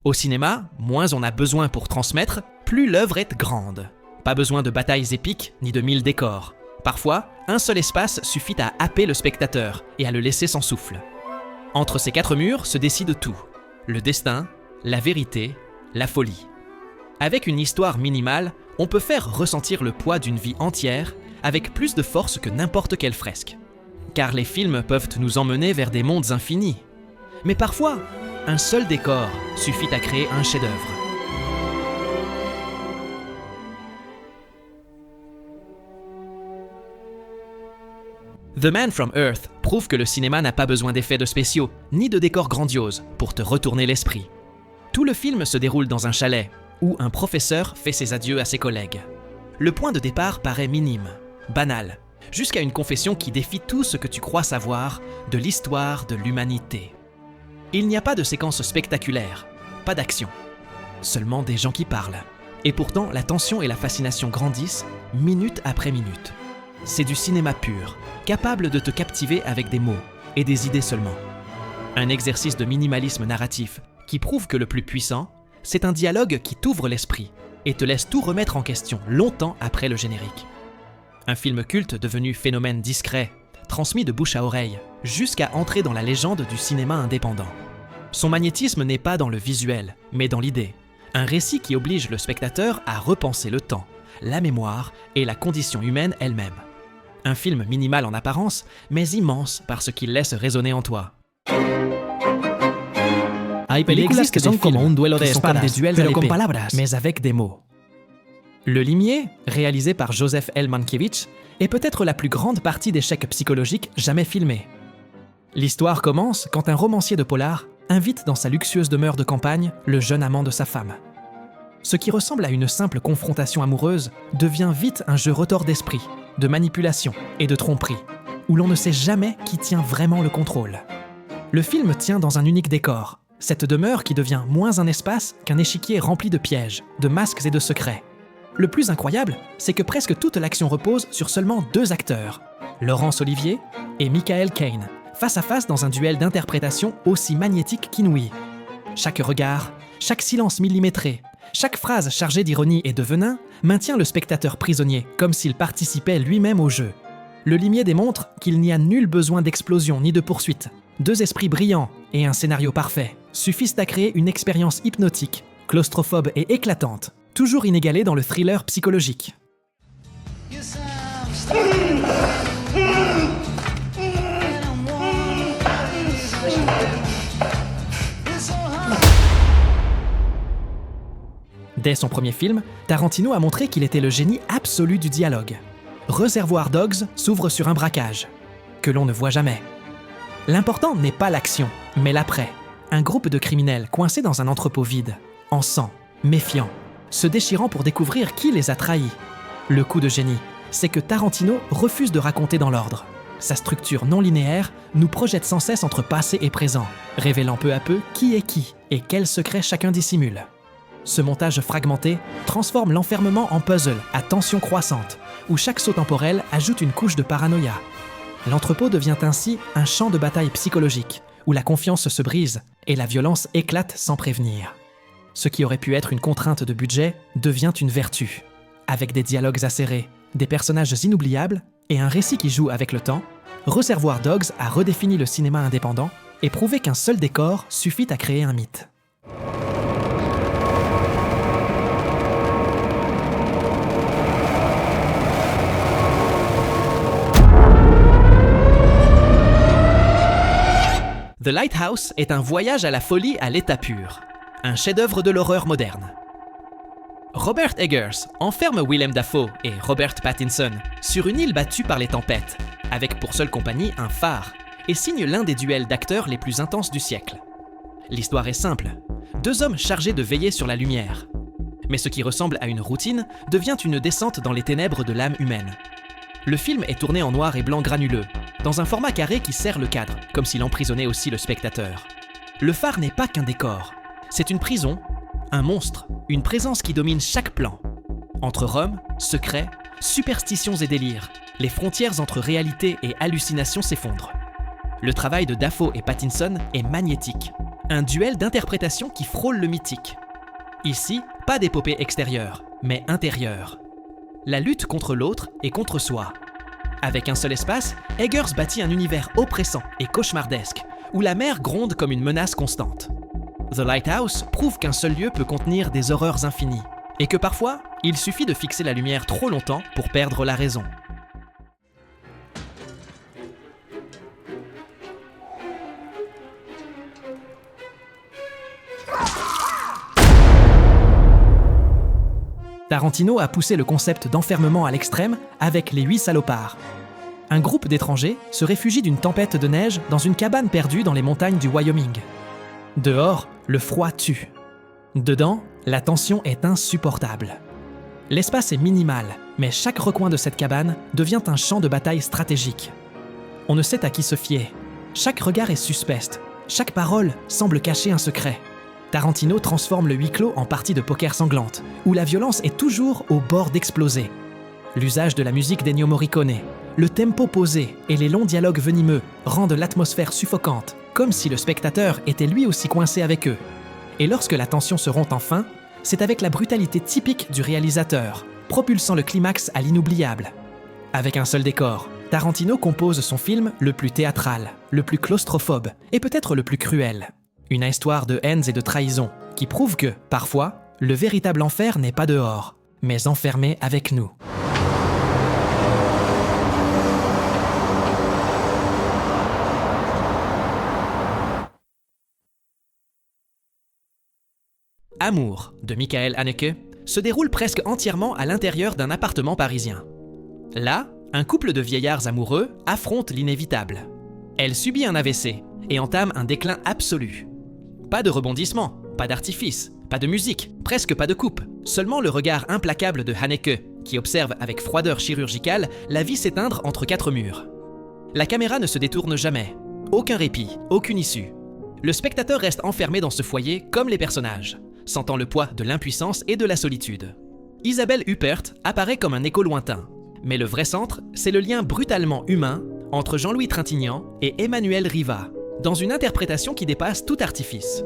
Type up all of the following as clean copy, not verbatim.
Au cinéma, moins on a besoin pour transmettre, plus l'œuvre est grande. Pas besoin de batailles épiques ni de 1000 décors. Parfois, un seul espace suffit à happer le spectateur et à le laisser sans souffle. Entre ces 4 murs se décide tout. Le destin, la vérité, la folie. Avec une histoire minimale, on peut faire ressentir le poids d'une vie entière avec plus de force que n'importe quelle fresque. Car les films peuvent nous emmener vers des mondes infinis. Mais parfois, un seul décor suffit à créer un chef-d'œuvre. The Man from Earth prouve que le cinéma n'a pas besoin d'effets de spéciaux, ni de décors grandioses, pour te retourner l'esprit. Tout le film se déroule dans un chalet, où un professeur fait ses adieux à ses collègues. Le point de départ paraît minime, banal, jusqu'à une confession qui défie tout ce que tu crois savoir de l'histoire de l'humanité. Il n'y a pas de séquence spectaculaire, pas d'action, seulement des gens qui parlent. Et pourtant, la tension et la fascination grandissent, minute après minute. C'est du cinéma pur, capable de te captiver avec des mots et des idées seulement. Un exercice de minimalisme narratif qui prouve que le plus puissant, c'est un dialogue qui t'ouvre l'esprit et te laisse tout remettre en question longtemps après le générique. Un film culte devenu phénomène discret, transmis de bouche à oreille, jusqu'à entrer dans la légende du cinéma indépendant. Son magnétisme n'est pas dans le visuel, mais dans l'idée. Un récit qui oblige le spectateur à repenser le temps, la mémoire et la condition humaine elle-même. Un film minimal en apparence, mais immense par ce qu'il laisse résonner en toi. Hay películas que son como un duelo de espadas, pero con palabras. Mais avec des mots. Le Limier, réalisé par Joseph L. Mankiewicz, est peut-être la plus grande partie d'échecs psychologiques jamais filmés. L'histoire commence quand un romancier de polar invite dans sa luxueuse demeure de campagne le jeune amant de sa femme. Ce qui ressemble à une simple confrontation amoureuse devient vite un jeu retors d'esprit, de manipulation et de tromperie, où l'on ne sait jamais qui tient vraiment le contrôle. Le film tient dans un unique décor, cette demeure qui devient moins un espace qu'un échiquier rempli de pièges, de masques et de secrets. Le plus incroyable, c'est que presque toute l'action repose sur seulement 2 acteurs, Laurence Olivier et Michael Caine, face à face dans un duel d'interprétation aussi magnétique qu'inouï. Chaque regard, chaque silence millimétré, chaque phrase chargée d'ironie et de venin maintient le spectateur prisonnier, comme s'il participait lui-même au jeu. Le Limier démontre qu'il n'y a nul besoin d'explosion ni de poursuite. 2 esprits brillants et un scénario parfait suffisent à créer une expérience hypnotique, claustrophobe et éclatante, toujours inégalée dans le thriller psychologique. Dès son premier film, Tarantino a montré qu'il était le génie absolu du dialogue. Reservoir Dogs s'ouvre sur un braquage, que l'on ne voit jamais. L'important n'est pas l'action, mais l'après. Un groupe de criminels coincés dans un entrepôt vide, en sang, méfiants, se déchirant pour découvrir qui les a trahis. Le coup de génie, c'est que Tarantino refuse de raconter dans l'ordre. Sa structure non linéaire nous projette sans cesse entre passé et présent, révélant peu à peu qui est qui et quels secrets chacun dissimule. Ce montage fragmenté transforme l'enfermement en puzzle à tension croissante, où chaque saut temporel ajoute une couche de paranoïa. L'entrepôt devient ainsi un champ de bataille psychologique, où la confiance se brise et la violence éclate sans prévenir. Ce qui aurait pu être une contrainte de budget devient une vertu. Avec des dialogues acérés, des personnages inoubliables et un récit qui joue avec le temps, Reservoir Dogs a redéfini le cinéma indépendant et prouvé qu'un seul décor suffit à créer un mythe. The Lighthouse est un voyage à la folie à l'état pur, un chef-d'œuvre de l'horreur moderne. Robert Eggers enferme Willem Dafoe et Robert Pattinson sur une île battue par les tempêtes, avec pour seule compagnie un phare, et signe l'un des duels d'acteurs les plus intenses du siècle. L'histoire est simple, 2 hommes chargés de veiller sur la lumière. Mais ce qui ressemble à une routine devient une descente dans les ténèbres de l'âme humaine. Le film est tourné en noir et blanc granuleux, dans un format carré qui serre le cadre, comme s'il emprisonnait aussi le spectateur. Le phare n'est pas qu'un décor, c'est une prison, un monstre, une présence qui domine chaque plan. Entre Rome, secrets, superstitions et délires, les frontières entre réalité et hallucination s'effondrent. Le travail de Dafoe et Pattinson est magnétique, Un duel d'interprétation qui frôle le mythique. Ici, pas d'épopée extérieure, mais intérieure. La lutte contre l'autre et contre soi. Avec un seul espace, Eggers bâtit un univers oppressant et cauchemardesque, où la mer gronde comme une menace constante. The Lighthouse prouve qu'un seul lieu peut contenir des horreurs infinies, et que parfois, il suffit de fixer la lumière trop longtemps pour perdre la raison. Tarantino a poussé le concept d'enfermement à l'extrême avec Les 8 salopards. Un groupe d'étrangers se réfugie d'une tempête de neige dans une cabane perdue dans les montagnes du Wyoming. Dehors, le froid tue. Dedans, la tension est insupportable. L'espace est minimal, mais chaque recoin de cette cabane devient un champ de bataille stratégique. On ne sait à qui se fier. Chaque regard est suspect. Chaque parole semble cacher un secret. Tarantino transforme le huis clos en partie de poker sanglante, où la violence est toujours au bord d'exploser. L'usage de la musique d'Ennio Morricone, le tempo posé et les longs dialogues venimeux rendent l'atmosphère suffocante, comme si le spectateur était lui aussi coincé avec eux. Et lorsque la tension se rompt enfin, c'est avec la brutalité typique du réalisateur, propulsant le climax à l'inoubliable. Avec un seul décor, Tarantino compose son film le plus théâtral, le plus claustrophobe et peut-être le plus cruel. Une histoire de haines et de trahisons qui prouve que, parfois, le véritable enfer n'est pas dehors, mais enfermé avec nous. Amour, de Michael Haneke, se déroule presque entièrement à l'intérieur d'un appartement parisien. Là, un couple de vieillards amoureux affronte l'inévitable. Elle subit un AVC et entame un déclin absolu. Pas de rebondissement, pas d'artifice, pas de musique, presque pas de coupe, seulement le regard implacable de Haneke, qui observe avec froideur chirurgicale la vie s'éteindre entre quatre murs. La caméra ne se détourne jamais, aucun répit, aucune issue. Le spectateur reste enfermé dans ce foyer comme les personnages, sentant le poids de l'impuissance et de la solitude. Isabelle Huppert apparaît comme un écho lointain, mais le vrai centre, c'est le lien brutalement humain entre Jean-Louis Trintignant et Emmanuel Riva, dans une interprétation qui dépasse tout artifice.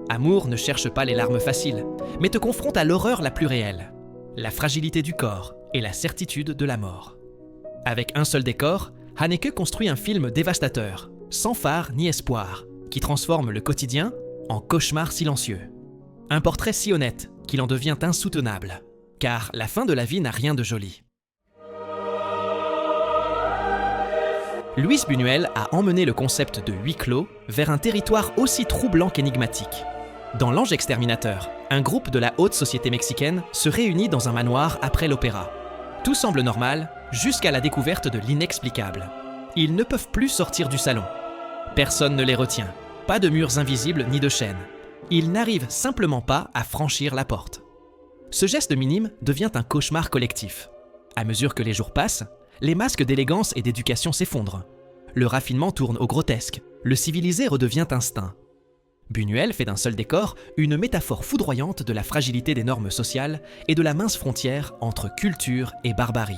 Amour ne cherche pas les larmes faciles, mais te confronte à l'horreur la plus réelle, la fragilité du corps et la certitude de la mort. Avec un seul décor, Haneke construit un film dévastateur, sans phare ni espoir, qui transforme le quotidien en cauchemar silencieux. Un portrait si honnête qu'il en devient insoutenable, car la fin de la vie n'a rien de joli. Luis Buñuel a emmené le concept de huis clos vers un territoire aussi troublant qu'énigmatique. Dans L'Ange exterminateur, un groupe de la haute société mexicaine se réunit dans un manoir après l'opéra. Tout semble normal, jusqu'à la découverte de l'inexplicable. Ils ne peuvent plus sortir du salon. Personne ne les retient, pas de murs invisibles ni de chaînes. Ils n'arrivent simplement pas à franchir la porte. Ce geste minime devient un cauchemar collectif. À mesure que les jours passent, les masques d'élégance et d'éducation s'effondrent. Le raffinement tourne au grotesque, le civilisé redevient instinct. Buñuel fait d'un seul décor une métaphore foudroyante de la fragilité des normes sociales et de la mince frontière entre culture et barbarie.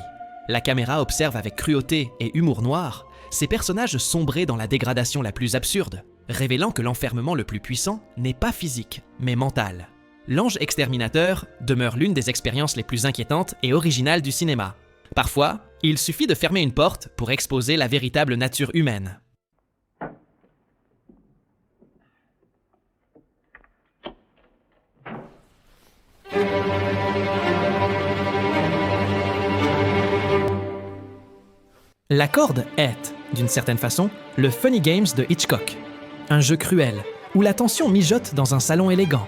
La caméra observe avec cruauté et humour noir ces personnages sombrer dans la dégradation la plus absurde, révélant que l'enfermement le plus puissant n'est pas physique, mais mental. L'Ange exterminateur demeure l'une des expériences les plus inquiétantes et originales du cinéma. Parfois, il suffit de fermer une porte pour exposer la véritable nature humaine. La corde est, d'une certaine façon, le Funny Games de Hitchcock. Un jeu cruel, où la tension mijote dans un salon élégant.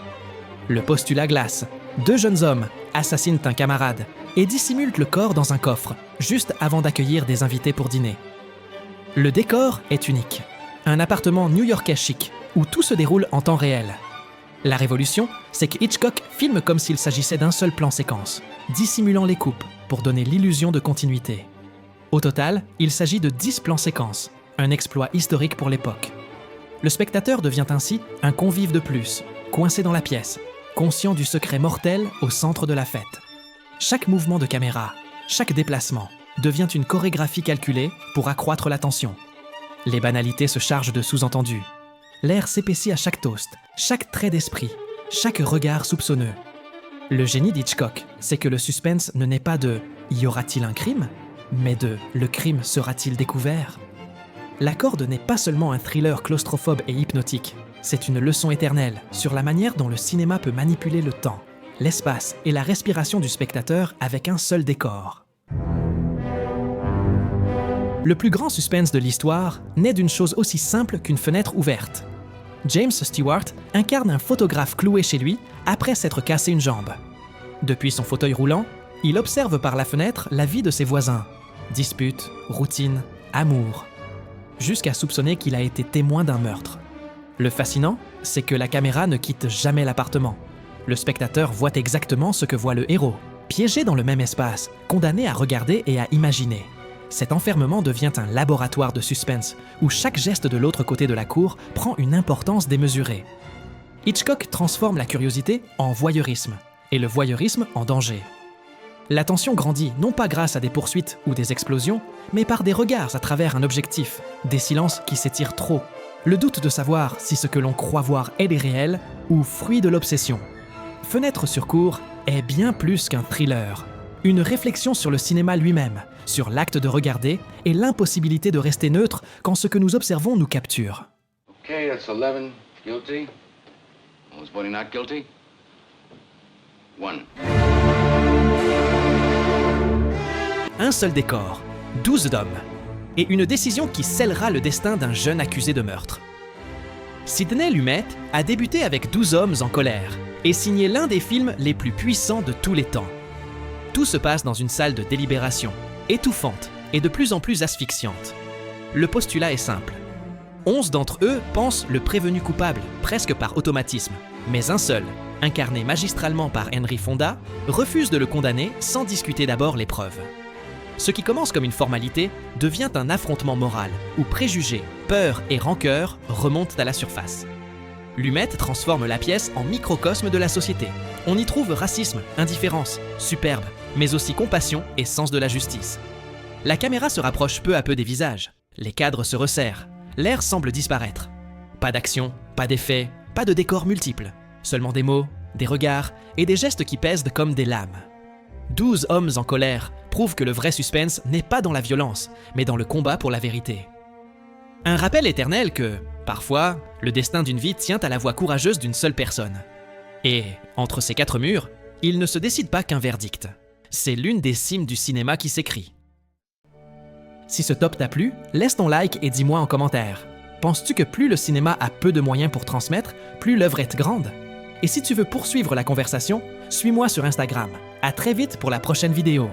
Le postulat glace. Deux jeunes hommes assassinent un camarade et dissimulent le corps dans un coffre, juste avant d'accueillir des invités pour dîner. Le décor est unique. Un appartement new-yorkais chic, où tout se déroule en temps réel. La révolution, c'est que Hitchcock filme comme s'il s'agissait d'un seul plan séquence, dissimulant les coupes pour donner l'illusion de continuité. Au total, il s'agit de 10 plans séquences, un exploit historique pour l'époque. Le spectateur devient ainsi un convive de plus, coincé dans la pièce, conscient du secret mortel au centre de la fête. Chaque mouvement de caméra, chaque déplacement, devient une chorégraphie calculée pour accroître la tension. Les banalités se chargent de sous-entendus. l'air s'épaissit à chaque toast, chaque trait d'esprit, chaque regard soupçonneux. Le génie d'Hitchcock, c'est que le suspense ne naît pas de « y aura-t-il un crime ?», mais de « le crime sera-t-il découvert ?» La Corde n'est pas seulement un thriller claustrophobe et hypnotique, c'est une leçon éternelle sur la manière dont le cinéma peut manipuler le temps, l'espace et la respiration du spectateur avec un seul décor. Le plus grand suspense de l'histoire naît d'une chose aussi simple qu'une fenêtre ouverte. James Stewart incarne un photographe cloué chez lui après s'être cassé une jambe. Depuis son fauteuil roulant, il observe par la fenêtre la vie de ses voisins. Disputes, routines, amour. Jusqu'à soupçonner qu'il a été témoin d'un meurtre. Le fascinant, c'est que la caméra ne quitte jamais l'appartement. Le spectateur voit exactement ce que voit le héros, piégé dans le même espace, condamné à regarder et à imaginer. Cet enfermement devient un laboratoire de suspense, où chaque geste de l'autre côté de la cour prend une importance démesurée. Hitchcock transforme la curiosité en voyeurisme, et le voyeurisme en danger. La tension grandit non pas grâce à des poursuites ou des explosions, mais par des regards à travers un objectif, des silences qui s'étirent trop, le doute de savoir si ce que l'on croit voir est réel ou fruit de l'obsession. Fenêtre sur cour est bien plus qu'un thriller, une réflexion sur le cinéma lui-même, sur l'acte de regarder et l'impossibilité de rester neutre quand ce que nous observons nous capture. Okay, that's 11 guilty. Was Bonnie not guilty? 1. Un seul décor, 12 hommes, et une décision qui scellera le destin d'un jeune accusé de meurtre. Sidney Lumet a débuté avec 12 hommes en colère et signé l'un des films les plus puissants de tous les temps. Tout se passe dans une salle de délibération, étouffante et de plus en plus asphyxiante. Le postulat est simple. 11 d'entre eux pensent le prévenu coupable, presque par automatisme, mais un seul, incarné magistralement par Henry Fonda, refuse de le condamner sans discuter d'abord les preuves. Ce qui commence comme une formalité devient un affrontement moral, où préjugés, peur et rancœur remontent à la surface. Lumet transforme la pièce en microcosme de la société. On y trouve racisme, indifférence, superbe, mais aussi compassion et sens de la justice. La caméra se rapproche peu à peu des visages, les cadres se resserrent, l'air semble disparaître. Pas d'action, pas d'effets, pas de décors multiples, seulement des mots, des regards et des gestes qui pèsent comme des lames. 12 hommes en colère prouvent que le vrai suspense n'est pas dans la violence, mais dans le combat pour la vérité. Un rappel éternel que, parfois, le destin d'une vie tient à la voix courageuse d'une seule personne. Et, entre ces 4 murs, il ne se décide pas qu'un verdict. C'est l'une des cimes du cinéma qui s'écrit. Si ce top t'a plu, laisse ton like et dis-moi en commentaire. Penses-tu que plus le cinéma a peu de moyens pour transmettre, plus l'œuvre est grande? Et si tu veux poursuivre la conversation, suis-moi sur Instagram. À très vite pour la prochaine vidéo.